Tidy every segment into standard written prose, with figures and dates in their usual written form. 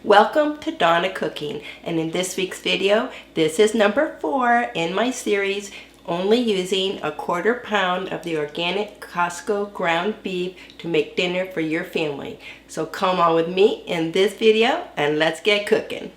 Welcome to Dawn of Cooking, and in this week's video, this is number 4 in my series, only using a 1/4 pound of the organic Costco ground beef to make dinner for your family. So come on with me in this video and let's get cooking.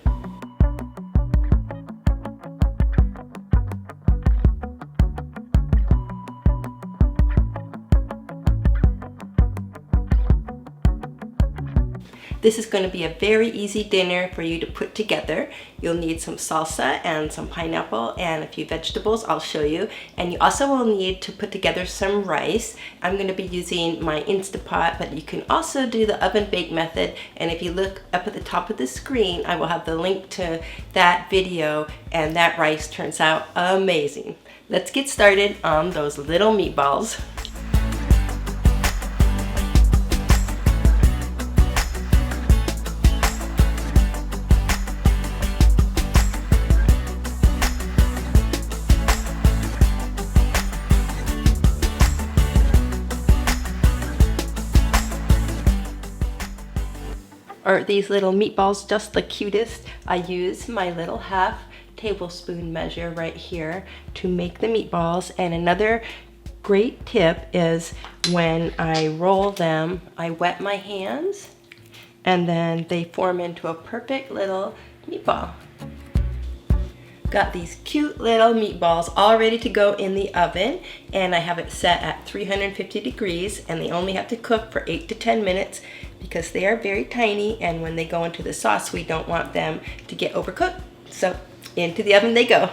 This is going to be a very easy dinner for you to put together. You'll need some salsa and some pineapple and a few vegetables I'll show you. And you also will need to put together some rice. I'm going to be using my Instapot, but you can also do the oven bake method. And if you look up at the top of the screen, I will have the link to that video, and that rice turns out amazing. Let's get started on those little meatballs. Are these little meatballs just the cutest? I use my little 1/2 tablespoon measure right here to make the meatballs. And another great tip is when I roll them, I wet my hands and then they form into a perfect little meatball. Got these cute little meatballs all ready to go in the oven, and I have it set at 350 degrees, and they only have to cook for 8 to 10 minutes because they are very tiny, and when they go into the sauce we don't want them to get overcooked. So into the oven they go.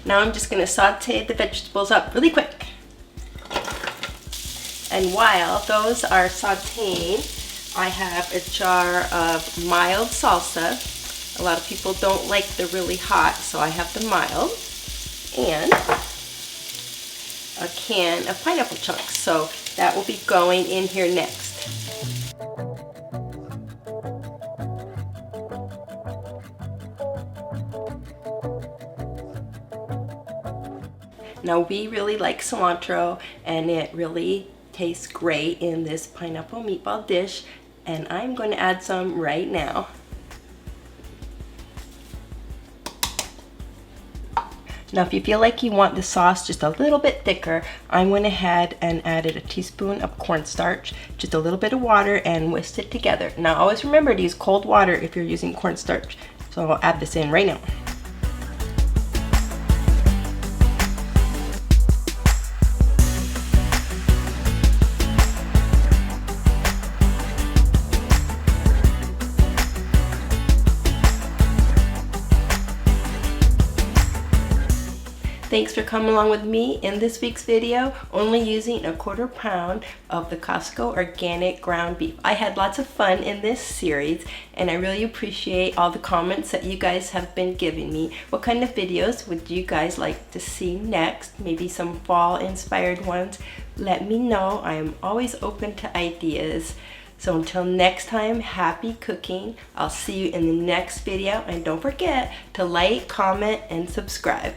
Now I'm just going to saute the vegetables up really quick. And while those are sauteing, I have a jar of mild salsa. A lot of people don't like the really hot, so I have the mild. And a can of pineapple chunks, so that will be going in here next. Now we really like cilantro, and it really tastes great in this pineapple meatball dish, and I'm going to add some right now. Now if you feel like you want the sauce just a little bit thicker, I went ahead and added a teaspoon of cornstarch, just a little bit of water, and whisked it together. Now always remember to use cold water if you're using cornstarch. So I'll add this in right now. Thanks for coming along with me in this week's video, only using a 1/4 pound of the Costco Organic Ground Beef. I had lots of fun in this series, and I really appreciate all the comments that you guys have been giving me. What kind of videos would you guys like to see next? Maybe some fall inspired ones? Let me know. I am always open to ideas. So until next time, happy cooking. I'll see you in the next video, and don't forget to like, comment, and subscribe.